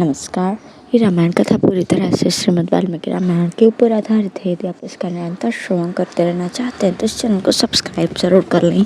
नमस्कार। ये रामायण कथा पूरी तरह से श्रीमद् वाल्मीकि रामायण के ऊपर आधारित है। यदि आप इसका निरंतर श्रवण करते रहना चाहते हैं तो इस चैनल को सब्सक्राइब ज़रूर कर लें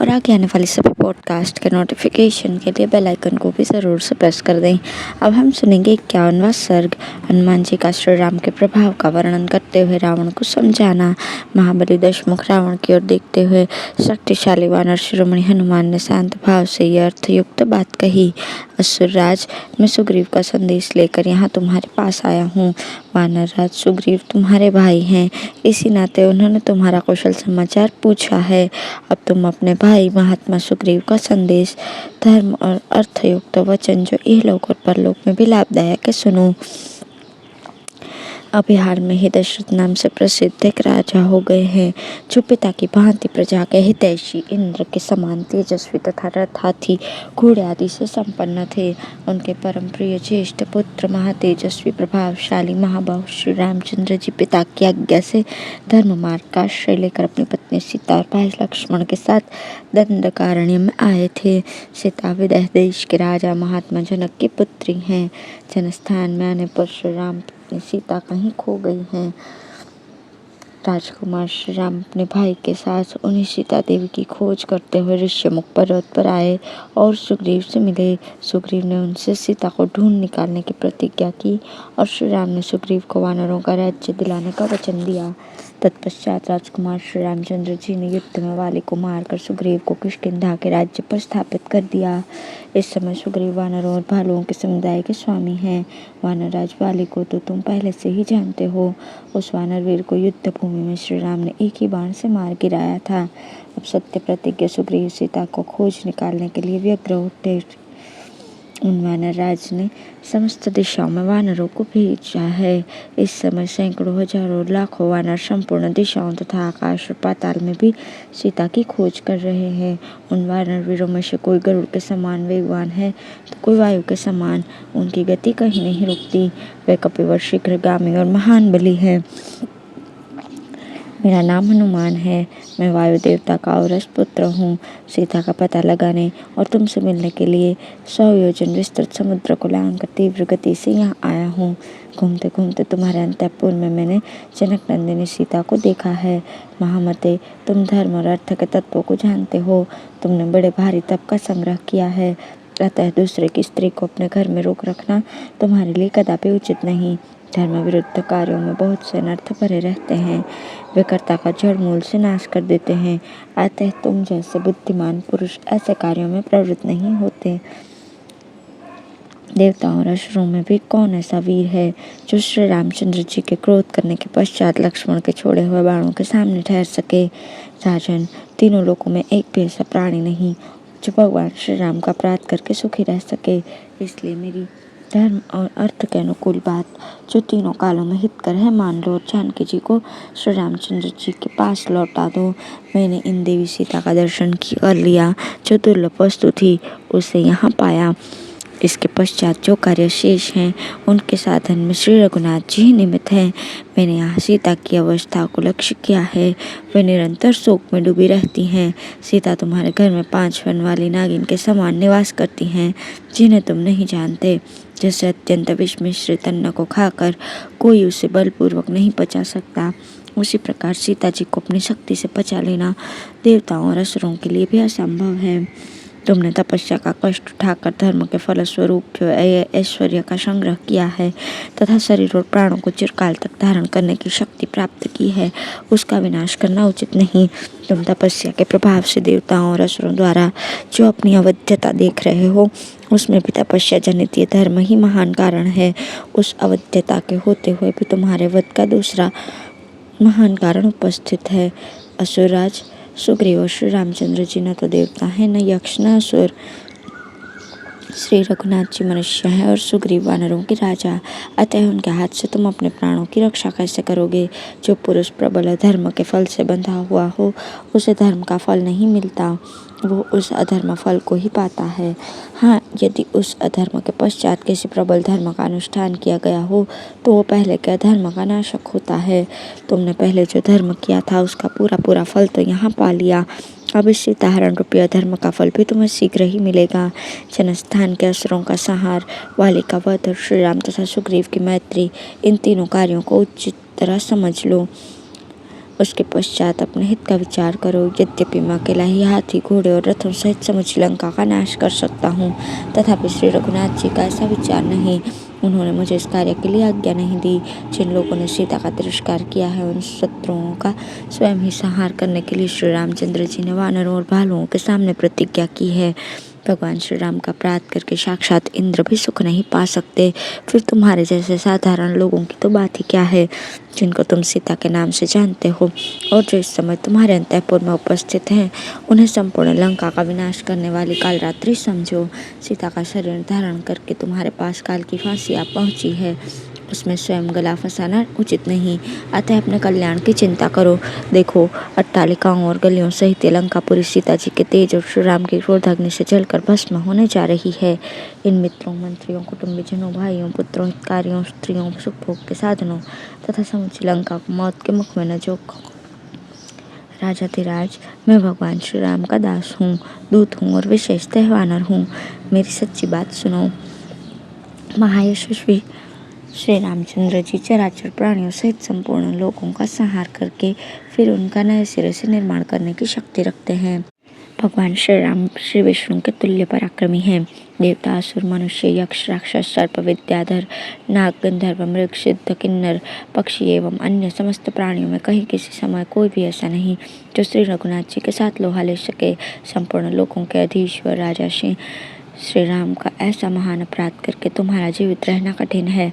और आगे आने वाली सभी पॉडकास्ट के नोटिफिकेशन के लिए बेल आइकन को भी ज़रूर से प्रेस कर दें। अब हम सुनेंगे 51वां सर्ग, हनुमान जी का श्री राम के प्रभाव का वर्णन करते हुए रावण को समझाना। महाबली दशमुख रावण की ओर देखते हुए शक्तिशाली वानर शिरोमणि हनुमान ने शांत भाव से यह अर्थयुक्त बात कही। असुरराज, मैं सुग्रीव का संदेश लेकर यहाँ तुम्हारे पास आया हूँ। वानर राज सुग्रीव तुम्हारे भाई हैं, इसी नाते उन्होंने तुम्हारा कुशल समाचार पूछा है। अब तुम अपने भाई महात्मा सुग्रीव का संदेश, धर्म और अर्थयुक्त वचन जो इहलोक और परलोक में भी लाभदायक है सुनो। अभी हाल में ही दशरथ नाम से प्रसिद्ध एक राजा हो गए हैं, जो पिता की भांति प्रजा के हितैषी, इंद्र के समान तेजस्वी तथा रथ, हाथी, घोड़े आदि से संपन्न थे। उनके परम प्रिय ज्येष्ठ पुत्र महातेजस्वी प्रभावशाली महाबाहु श्री रामचंद्र जी पिता की आज्ञा से धर्म मार्ग का आश्रय लेकर अपनी पत्नी सीता और भाई लक्ष्मण के साथ दंडकारण्य में आए थे। सीता विदेह देश के राजा महात्मा जनक की पुत्री हैं। जनस्थान में आने पर श्री राम सीता कहीं खो गई हैं। राजकुमार श्री राम अपने भाई के साथ उन्हीं सीता देवी की खोज करते हुए ऋष्यमुख पर्वत पर आए और सुग्रीव से मिले। सुग्रीव ने उनसे सीता को ढूंढ निकालने की प्रतिज्ञा की और श्री राम ने सुग्रीव को वानरों का राज्य दिलाने का वचन दिया। तत्पश्चात राजकुमार श्री रामचंद्र जी ने युद्ध में वाली को मारकर सुग्रीव को किष्किंधा के राज्य पर स्थापित कर दिया। इस समय सुग्रीव वानरों और भालुओं के समुदाय के स्वामी हैं। वानरराज वाली को तो तुम पहले से ही जानते हो। उस वानर वीर को युद्ध भूमि में श्री राम ने एक ही बाण से मार गिराया था। अब सत्य प्रतिज्ञ सुग्रीव सीता को खोज निकालने के लिए व्यग्र उठे। उन वानर राज ने समस्त दिशाओं में वानरों को भेजा है। इस समय सैकड़ों हजारों लाखों वानर संपूर्ण दिशाओं तथा आकाश और पाताल में भी सीता की खोज कर रहे हैं। उन वानर वीरों में से कोई गरुड़ के समान वेगवान है तो कोई वायु के समान, उनकी गति कहीं नहीं रुकती। वे कपिवर, शीघ्रगामी और महान बली है। मेरा नाम हनुमान है। मैं वायु देवता का औरस पुत्र हूँ। सीता का पता लगाने और तुमसे मिलने के लिए 100 योजन विस्तृत समुद्र को लांघकर तीव्र गति से यहाँ आया हूँ। घूमते घूमते तुम्हारे अंतःपुर में मैंने जनक नंदिनी सीता को देखा है। महामते, तुम धर्म और अर्थ के तत्वों को जानते हो। तुमने बड़े भारी तप का संग्रह किया है, अतः दूसरे की स्त्री को अपने घर में रोक रखना तुम्हारे लिए कदापि उचित नहीं। धर्म विरुद्ध कार्यों में बहुत से अनर्थ भरे रहते हैं, वे कर्ता का जड़ मूल से नाश कर देते हैं। अतः तुम जैसे बुद्धिमान पुरुष ऐसे कार्यों में प्रवृत्त नहीं होते। देवताओं और असुरों में भी कौन ऐसा वीर है जो श्री रामचंद्र जी के क्रोध करने के पश्चात लक्ष्मण के छोड़े हुए बाणों के सामने ठहर सके। राजन, तीनों लोकों में एक भी ऐसा प्राणी नहीं जो भगवान श्री राम का अपराध करके सुखी रह सके। इसलिए मेरी धर्म और अर्थ के अनुकूल बात, जो तीनों कालों में हितकर है, मान लो और जानकी जी को श्री रामचंद्र जी के पास लौटा दो। मैंने इन देवी सीता का दर्शन कर लिया, जो दुर्लभ वस्तु थी उसे यहाँ पाया। इसके पश्चात जो कार्य शेष हैं उनके साधन में श्री रघुनाथ जी निमित्त हैं। मैंने यहाँ सीता की अवस्था को लक्ष्य किया है, वे निरंतर शोक में डूबी रहती हैं। सीता तुम्हारे घर में 5 वन वाली नागिन के समान निवास करती हैं, जिन्हें तुम नहीं जानते। जैसे अत्यंत विष मिश्रित अन्न को खाकर कोई उसे बलपूर्वक नहीं पचा सकता, उसी प्रकार सीता जी को अपनी शक्ति से पचा लेना देवताओं और असुरों के लिए भी असंभव है। तुमने तपस्या का कष्ट उठाकर धर्म के फलस्वरूप जो ऐश्वर्य का संग्रह किया है तथा शरीर और प्राणों को चिरकाल तक धारण करने की शक्ति प्राप्त की है, उसका विनाश करना उचित नहीं। तुम तपस्या के प्रभाव से देवताओं और असुरों द्वारा जो अपनी अवध्यता देख रहे हो, उसमें भी तपस्या जनित ये धर्म ही महान कारण है। उस अवध्यता के होते हुए भी तुम्हारे वध का दूसरा महान कारण उपस्थित है। असुरराज, सुग्रीव और श्री रामचंद्र जी न तो देवता हैं, न यक्ष, न असुर। श्री रघुनाथ जी मनुष्य हैं और सुग्रीव वानरों के राजा, अतः उनके हाथ से तुम अपने प्राणों की रक्षा कैसे करोगे। जो पुरुष प्रबल धर्म के फल से बंधा हुआ हो, उसे धर्म का फल नहीं मिलता, वो उस अधर्म फल को ही पाता है। हाँ, यदि उस अधर्म के पश्चात किसी प्रबल धर्म का अनुष्ठान किया गया हो तो वो पहले के अधर्म का नाशक होता है। तुमने पहले जो धर्म किया था उसका पूरा पूरा फल तो यहाँ पा लिया, अब इस सीताहरण रूपी अधर्म का फल भी तुम्हें शीघ्र ही मिलेगा। जनस्थान के असुरों का संहार, वाली का वध और श्री राम तथा सुग्रीव की मैत्री, इन तीनों कार्यों को उचित तरह समझ लो। उसके पश्चात अपने हित का विचार करो। यद्यपि मैं अकेला ही हाथी, घोड़े और रथों सहित समूची लंका का नाश कर सकता हूँ, तथापि श्री रघुनाथ जी का ऐसा विचार नहीं। उन्होंने मुझे इस कार्य के लिए आज्ञा नहीं दी। जिन लोगों ने सीता का तिरस्कार किया है, उन शत्रुओं का स्वयं ही संहार करने के लिए श्री रामचंद्र जी ने वानरों और भालुओं के सामने प्रतिज्ञा की है। भगवान श्री राम का अपराध करके साक्षात इंद्र भी सुख नहीं पा सकते, फिर तुम्हारे जैसे साधारण लोगों की तो बात ही क्या है, जिनको तुम सीता के नाम से जानते हो और जो इस समय तुम्हारे अंतःपुर में उपस्थित हैं। उन्हें संपूर्ण लंका का विनाश करने वाली कालरात्रि समझो। सीता का शरीर धारण करके तुम्हारे पास काल की फांसी आ पहुंची है, उसमें स्वयं गला फंसाना उचित नहीं। अतः अपने कल्याण की चिंता करो। देखो, अट्टालिकाओं और गलियों सहित लंकापुरी सीता जी के तेज और श्री राम की क्रोधाग्नि से जलकर भस्म होने जा रही है। इन मित्रों, मंत्रियों, कुटुंबीजनों, भाइयों, पुत्रों, हितकारियों, स्त्रियों, सुखभोग के साधनों तथा समुची लंका को मौत के मुख में न झोंको। राजाधिराज, मैं भगवान श्री राम का दास हूँ, दूत हूँ और विशेषतः वानर हूँ। मेरी सच्ची बात सुनो। महायशस्वी श्री रामचंद्र जी चराचर प्राणियों सहित संपूर्ण लोगों का संहार करके फिर उनका नए सिरे से निर्माण करने की शक्ति रखते हैं। भगवान श्री राम श्री विष्णु के तुल्य पराक्रमी हैं। देवता, असुर, मनुष्य, यक्ष, राक्षस, सर्प, विद्याधर, नाग, गंधर्व, मृग, सिद्ध, किन्नर, पक्षी एवं अन्य समस्त प्राणियों में कहीं किसी समय कोई भी ऐसा नहीं जो श्री रघुनाथ जी के साथ लोहा ले सके। संपूर्ण लोगों के अधीश्वर राजा श्री राम का ऐसा महान अपराध करके तुम्हारा जीवित रहना कठिन है।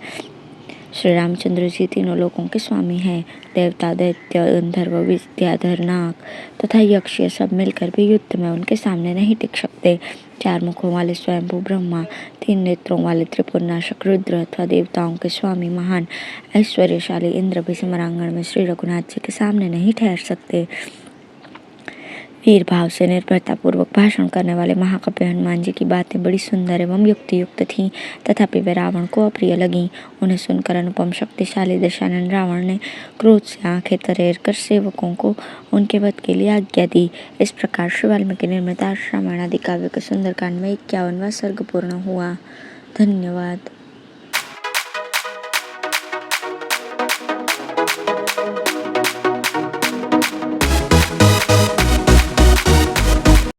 श्री रामचंद्र जी तीनों लोगों के स्वामी हैं। देवता, दैत्य, गंधर्व, विद्याधर, नाग तथा यक्ष ये सब मिलकर भी युद्ध में उनके सामने नहीं टिक सकते। चार मुखों वाले स्वयंभू ब्रह्मा, तीन नेत्रों वाले त्रिपुरनाशक रुद्र अथवा देवताओं के स्वामी महान ऐश्वर्यशाली इंद्र भी समरांगण में श्री रघुनाथ जी के सामने नहीं ठहर सकते। वीर भाव से निर्भरता पूर्वक भाषण करने वाले महाकवि हनुमान जी की बातें बड़ी सुंदर एवं युक्ति युक्त थीं, तथापि वे रावण को अप्रिय लगीं। उन्हें सुनकर अनुपम शक्तिशाली दशानन रावण ने क्रोध से आंखें तरेर कर सेवकों को उनके वध के लिए आज्ञा दी। इस प्रकार श्री वाल्मीकि निर्मित रामायण आदि काव्य के सुंदरकांड में 51वां सर्ग पूर्ण हुआ। धन्यवाद।